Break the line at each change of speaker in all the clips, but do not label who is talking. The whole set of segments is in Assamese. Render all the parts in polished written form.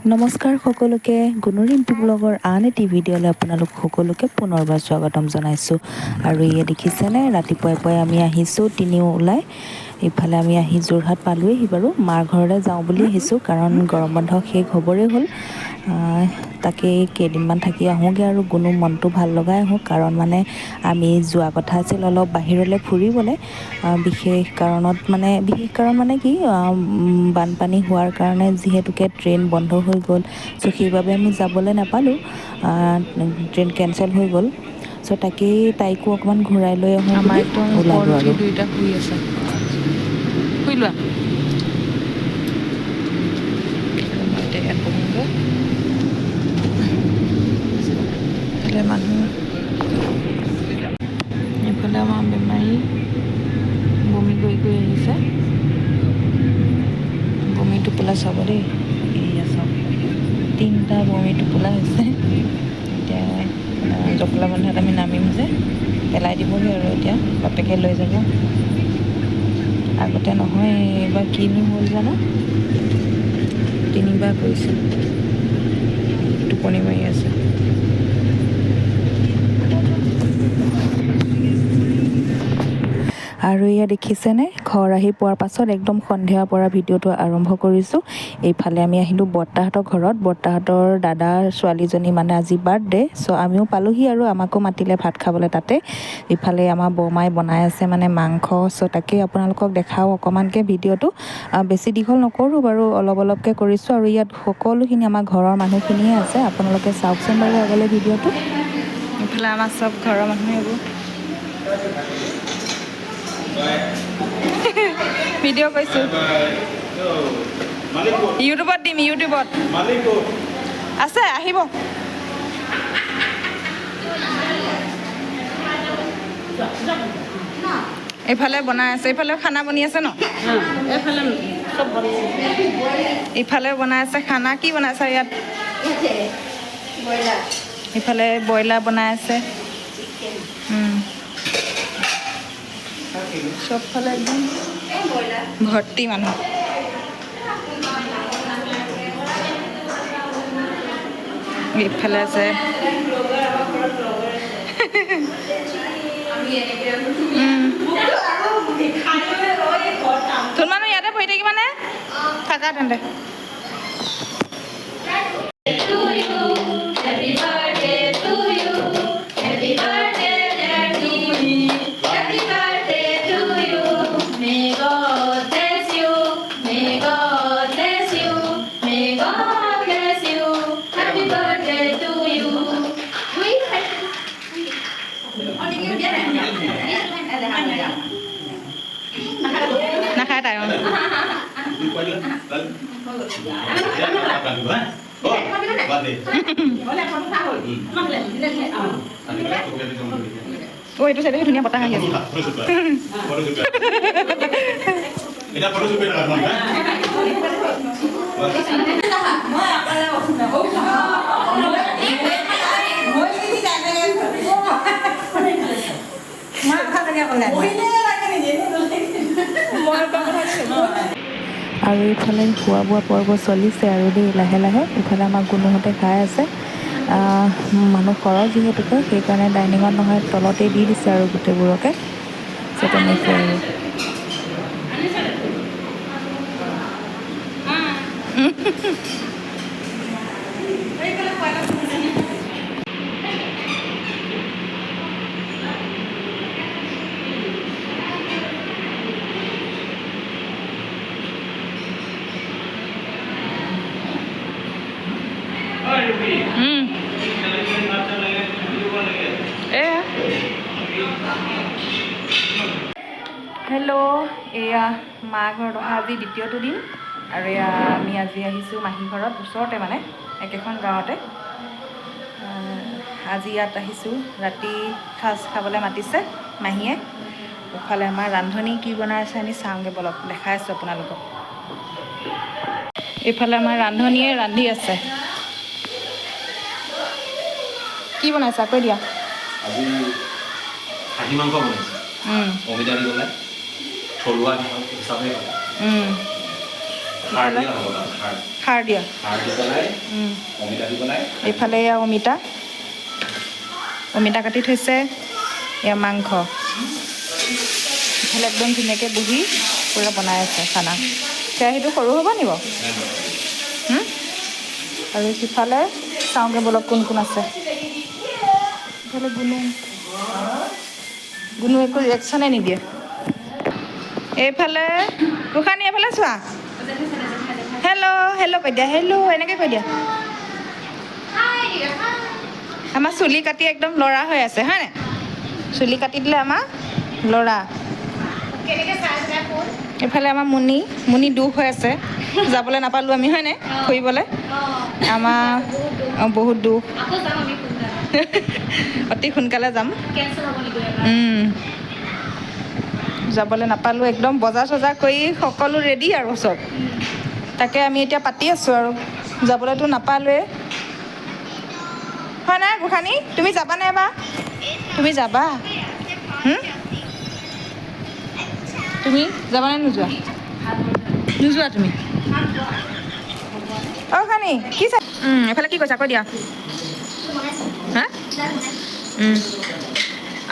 নমস্কাৰ সকলোকে গুণৰিম্পী ব্লগৰ আন এটি ভিডিঅ'লৈ আপোনালোক সকলোকে পুনৰবাৰ স্বাগতম জনাইছোঁ। আৰু ইয়ে দেখিছেনে ৰাতিপুৱাই পুৱাই আমি আহিছোঁ তিনিও ওলাই। ইফালে আমি আহি যোৰহাট পালোঁহি বাৰু, মাৰ ঘৰলৈ যাওঁ বুলি আহিছোঁ কাৰণ গৰম বন্ধ শেষ হ'বৰে হ'ল। তাকে কেইদিনমান থাকি আহোঁগৈ আৰু গুণো মনটো ভাল লগাই আহোঁ, কাৰণ মানে আমি যোৱা কথা আছিল অলপ বাহিৰলৈ ফুৰিবলৈ। বিশেষ কাৰণ মানে কি, বানপানী হোৱাৰ কাৰণে যিহেতুকে ট্ৰেইন বন্ধ হৈ গ'ল, চ' সেইবাবে আমি যাবলৈ নাপালোঁ, ট্ৰেইন কেঞ্চেল হৈ গ'ল। চ' তাকেই তাইকো অকণমান ঘূৰাই লৈ আহোঁ
আমাৰ
বুলি
একদম ওপৰত
ওলালোঁ
উঠি
আৰু।
দুইটা শুই আছে। শুই লোৱা। মই এতিয়া ইয়াত বহোঁগৈ। এইফালে মানুহ, এইফালে আমাৰ বেমাৰী বমি কৰি আহিছে। বমি টোপোলা চাব দেই, এয়া চাওক, 3টা বমি টোপোলা হৈছে। এতিয়া জখলা বন্ধাত আমি নামিম যে, পেলাই দিবগৈ আৰু এতিয়া বাপেকে লৈ যাব। আগতে নহয়, এইবাৰ কিনো হ'ল জানো, 3বাৰ কৰিছে। টোপনি মাৰি আছে।
আৰু এয়া দেখিছেনে, ঘৰ আহি পোৱাৰ পাছত একদম সন্ধিয়াৰ পৰা ভিডিঅ'টো আৰম্ভ কৰিছোঁ। এইফালে আমি আহিলোঁ বৰ্তাহঁতৰ ঘৰত, বৰ্তাহঁতৰ দাদাৰ ছোৱালীজনী মানে আজি বাৰ্থডে', চ' আমিও পালোঁহি আৰু আমাকো মাতিলে ভাত খাবলৈ তাতে। ইফালে আমাৰ বৰমাই বনাই আছে মানে মাংস, চ' তাকেই আপোনালোকক দেখাওঁ অকণমানকৈ ভিডিঅ'টো। বেছি দীঘল নকৰোঁ বাৰু, অলপকৈ কৰিছোঁ। আৰু ইয়াত সকলোখিনি আমাৰ ঘৰৰ মানুহখিনিয়ে আছে, আপোনালোকে চাওকচোন বাৰু আগলৈ ভিডিঅ'টো।
এইফালে আমাৰ চব ঘৰৰ মানুহে এইবোৰ ভিডিঅ' কৰিছোঁ, ইউটিউবত দিম, ইউটিউবত আছে, আহিব। এইফালে বনাই আছে, এইফালে খানা বনি আছে ন, ইফালে বনাই আছে খানা। কি বনাইছে ইয়াত? ইফালে ব্ৰইলাৰ বনাই আছে। চবফালে একদম ভৰ্তি মানুহ। ইফালে আছে তোমালোক ইয়াতে বহি থাকিবানে? থাকা তেন্তে। নাখায় তাই। এইটো চাইডে ধুনীয়া বতাহ আহি আছে।
আৰু এইফালে খোৱা বোৱা পৰ্ব চলিছে আৰু দেই, লাহে লাহে। ইফালে আমাৰ গুণুহঁতে খাই আছে। মানুহ সৰহ যিহেতুকে, সেইকাৰণে ডাইনিঙত নহয় তলতেই দি দিছে আৰু গোটেইবোৰকে। চ' তেনেকৈ আৰু
হেল্ল', এয়া মা ঘৰত অহা আজি দ্বিতীয়টো দিন। আৰু এয়া আমি আজি আহিছোঁ মাহী ঘৰত, ওচৰতে মানে একেখন গাঁৱতে। আজি ইয়াত আহিছোঁ, ৰাতি সাঁজ খাবলৈ মাতিছে মাহীয়ে। ইফালে আমাৰ ৰান্ধনি কি বনাইছে আমি চাওঁগৈ বলক, দেখাই আছোঁ আপোনালোকক। এইফালে আমাৰ ৰান্ধনীয়ে ৰান্ধি আছে। কি বনাইছা কৈ দিয়া।
আজি খাহী মাংস বনাইছে, অমিতা দি পেলাই থলুৱা হিচাপে। খাৰ দিয়া হ'ব তাত,
খাৰ দিয়া
খাৰ দি পেলাই অমিতা দি পেলাই
এইফালে এয়া অমিতা কাটি থৈছে, এয়া মাংস ইফালে একদম ধুনীয়াকৈ বহি পূৰা বনাই আছে খানা। কেৰাহীটো সৰু হ'ব নি বাৰু? আৰু সিফালে চাওঁগৈ বলক কোন কোন আছে। ইফালে গুণু একো ৰিয়েকশ্যনে নিদিয়ে। এইফালে গোসাঁনী এইফালে চোৱা, হেল্ল' কৈ দিয়া, হেল্ল' এনেকৈ কৈ দিয়া। আমাৰ চুলি কাটি একদম ল'ৰা হৈ আছে হয় নাই? চুলি কাটি দিলে আমাৰ ল'ৰা। এইফালে আমাৰ মুনি দুখ হৈ আছে, যাবলৈ নাপালোঁ আমি হয়নে ফুৰিবলৈ। আমাৰ বহুত দুখ, অতি সোনকালে যাম। যাবলৈ নাপালোঁ, একদম বজাৰ চজাৰ কৰি সকলো ৰেডি আৰু চব। তাকে আমি এতিয়া পাতি আছোঁ আৰু যাবলৈতো নাপালোৱে হয় নাই গোসাঁনী? তুমি যাবানে এবাৰ? তুমি যাবা? তুমি যাবানে নোযোৱা? নোযোৱা তুমি? অঁ গোসাঁনী কি এইফালে কি কৈছা কৈ দিয়া। হা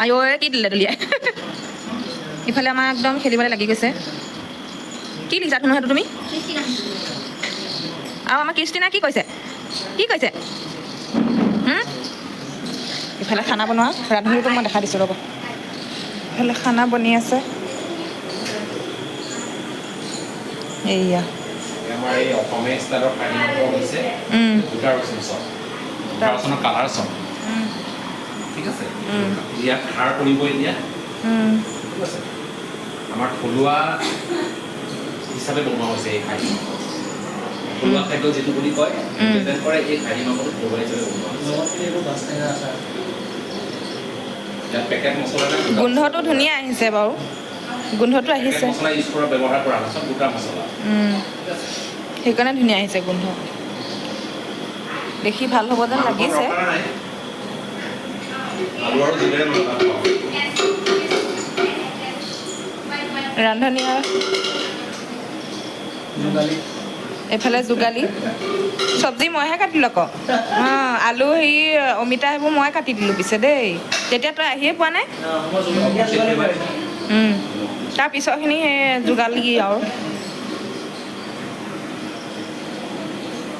আই ঐ কি দিলে দলিয়াই। ইফালে আমাৰ একদম খেলিবলৈ লাগি গৈছে। কি লিখিছা ধুনু সেইটো তুমি? আৰু আমাৰ কৃষ্টিনা কি কৈছে? ইফালে খানা বনোৱা ৰান্ধনীটোক মই দেখা দিছোঁ ৰ'ব। ইফালে খানা বনি আছে। এইয়া
আমাৰ এই অসমীয়া ষ্টাইলৰ খাহী মাংস হৈছে দুটা ৰচুন চপ, দুটা ৰচুনৰ কালাৰ চপ, ঠিক আছে। ইয়াত খাৰ পৰিব এতিয়া, ঠিক আছে। আমাৰ থলুৱা হিচাপে বনোৱা হৈছে এই খাহী মাংস। থলুৱা খাদ্য যিটো বুলি কয় প্ৰেজেণ্ট কৰে এই খাহী মাংসটো থলুৱা হিচাপে বনোৱা হৈছে। ইয়াত পেকেট মছলা
গোন্ধটো ধুনীয়া আহিছে বাৰু, গোন্ধটো আহিছে।
মছলা ইউজ কৰা ব্যৱহাৰ কৰা হৈছে গোটা মছলা,
সেইকাৰণে ধুনীয়া আহিছে গোন্ধ। দেখি ভাল হ'ব যেন লাগিছে। ৰান্ধনীয়া এইফালে যোগালী চব্জি মইহে কাটিলোঁ আকৌ। আলু হেৰি অমিতা সেইবোৰ মই কাটি দিলোঁ পিছে দেই। তেতিয়া তই আহিয়ে পোৱা নাই। তাৰ পিছৰখিনি সেই যোগালী আৰু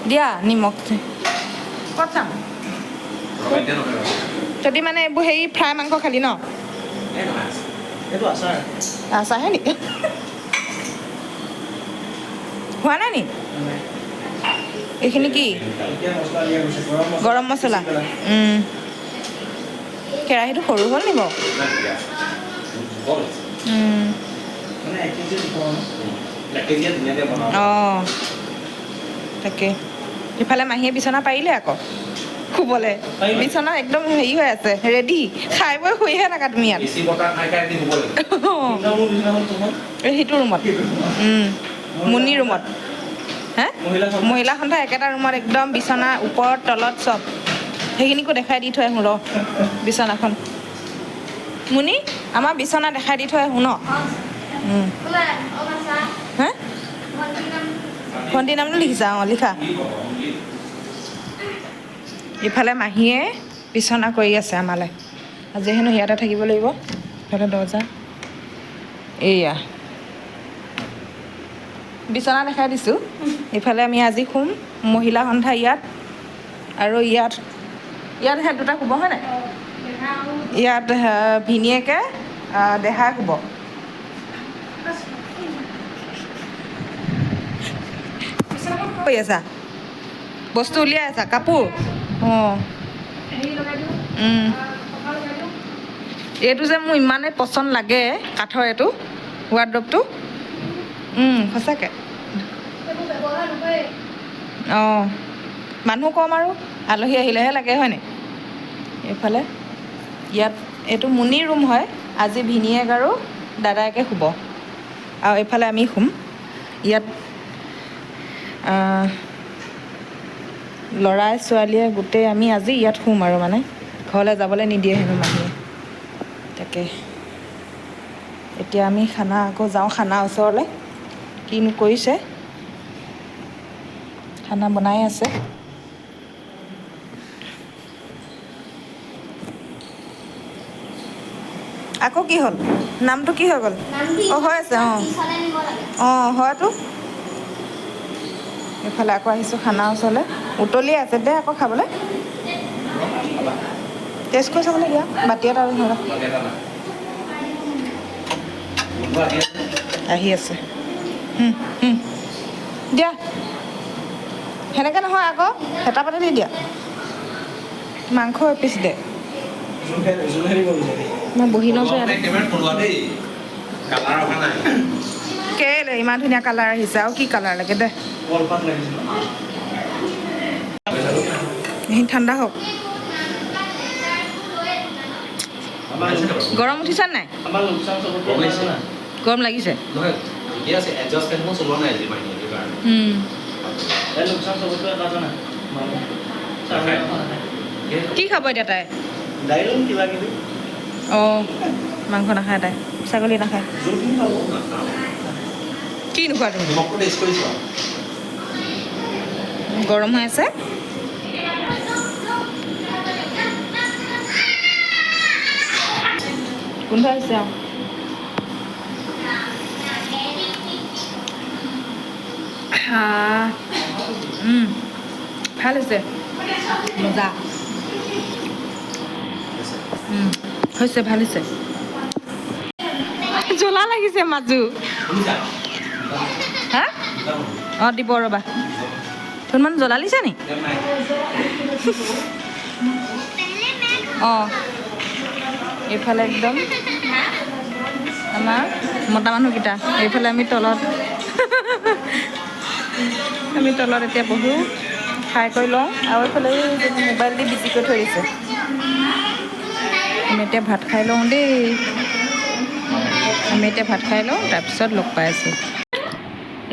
দিয়া নিমখ ক'ত চাম যদি মানে এইবোৰ হেৰি ফ্ৰাই মাংস খালি ন? আচাৰহে নি? হোৱা নাই নি? এইখিনি কি গৰম মছলা? কেৰাহীটো সৰু হ'ল নি বাৰু? অঁ তাকে সিফালে মাহীয়ে বিচনা পাৰিলে আকৌ শুবলৈ। বিচনা একদম হেৰি হৈ আছে ৰেডি, খাই বৈ শুইহে থাকা তুমি ইয়াত। সেইটো ৰুমত মুনি ৰুমত হা মহিলা সন্থা একেটা ৰুমত একদম বিচনা ওপৰত তলত চব। সেইখিনিকো দেখাই দি থৈ আহোঁ ৰ বিচনাখন। মুনি আমাৰ বিচনা দেখাই দি থৈ আহোঁ ন? হা ভণ্টিৰ নামটো লিখিছা? অঁ লিখা। ইফালে মাহীয়ে বিচনা কৰি আছে আমালৈ। আজি হেনো ইয়াতে থাকিব লাগিব। ইফালে দৰ্জা এইয়া বিচনা দেখাই দিছোঁ। ইফালে আমি আজি শুম মহিলা সন্থা ইয়াত, আৰু ইয়াত সে দুটা শুব হয় নাই? ইয়াত ভিনীয়েকে দেহাই শুব। কৰি আছা বস্তু উলিয়াই আছা কাপোৰ? অঁ এইটো যে মোৰ ইমানেই পচন্দ লাগে কাঠৰ এইটো ৱাৰ্ড্ৰবটো। সঁচাকৈ অঁ মানুহ কম আৰু আলহী আহিলেহে লাগে হয় নাই? এইফালে ইয়াত এইটো মুনি ৰুম হয়। আজি ভিনীয়েক আৰু দাদায়েকে শুব আৰু এইফালে আমি শুম। ইয়াত ল'ৰাই ছোৱালীয়ে গোটেই আমি আজি ইয়াত শুম আৰু মানে ঘৰলৈ যাবলৈ নিদিয়ে হেনো মাহীয়ে। তাকে এতিয়া আমি খানা আকৌ যাওঁ খানা ওচৰলৈ কিনো কৰিছে খানা বনাই আছে। আকৌ কি হ'ল? নামটো কি হৈ গ'ল? অঁ হৈ আছে। হয়তো এইফালে আকৌ আহিছোঁ খানাৰ ওচৰলৈ। উতলি আছে দে আকৌ খাবলৈ। টেষ্ট কৰি চাবলৈ দিয়া বাতি এটা আৰু ধৰা আহি আছে। দিয়া সেনেকৈ নহয় আকৌ হেতা পাতি দি দিয়া। মাংস এপিচ দে। মই বহি লৈছোঁ ইয়াতে। কেলে ইমান ধুনীয়া কালাৰ আহিছে আৰু কি কালাৰ লাগে দে। এইখিনি ঠাণ্ডা হওক। গৰম উঠিছে নাই? গৰম লাগিছে। কি খাব এতিয়া তাই? অঁ মাংস নাখায় তাই, ছাগলী নাখায়। কি নোখোৱা তুমি? গৰম হৈ আছে। গোন্ধ আহিছে আৰু ভাল হৈছে মজা হৈছে ভাল হৈছে। জ্বলা লাগিছে মাজু। হা অঁ দিব ৰ'বা। তোৰমান জ্বলা লিছে নি? অঁ এইফালে একদম আমাৰ মতা মানুহকেইটা, এইফালে আমি তলত এতিয়া বহোঁ খাই কৰি লওঁ। আৰু এইফালে মোবাইল দি বিজি কৰি থৈ দিছে। আমি এতিয়া ভাত খাই লওঁ দেই। তাৰপিছত লগ পাই আছোঁ।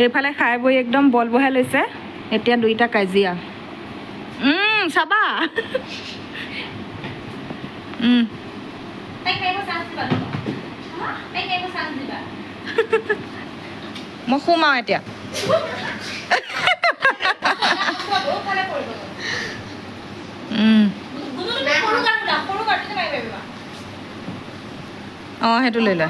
এইফালে খাই বৈ একদম বল বহাই লৈছে। এতিয়া দুইটা কাজিয়া। চাবা মই শুম আৰু এতিয়া। অঁ সেইটো লৈ লোৱা।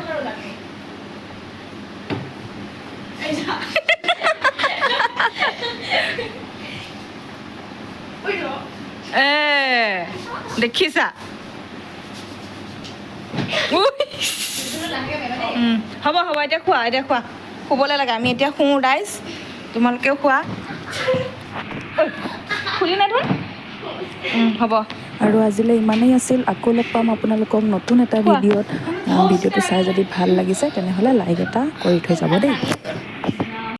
দেখিছা? হ'ব এতিয়া খোৱা শুবলৈ লাগে। আমি এতিয়া শুওঁ ৰাইজ, তোমালোকেও খোৱা। খুলি নাই ধোন। হ'ব
আৰু আজিলৈ ইমানেই আছিল। আকৌ লগ পাম আপোনালোকক নতুন এটা
খোৱা।
ভিডিঅ'ত। ভিডিঅ'টো চাই যদি ভাল লাগিছে তেনেহ'লে লাইক এটা কৰি থৈ যাব দেই।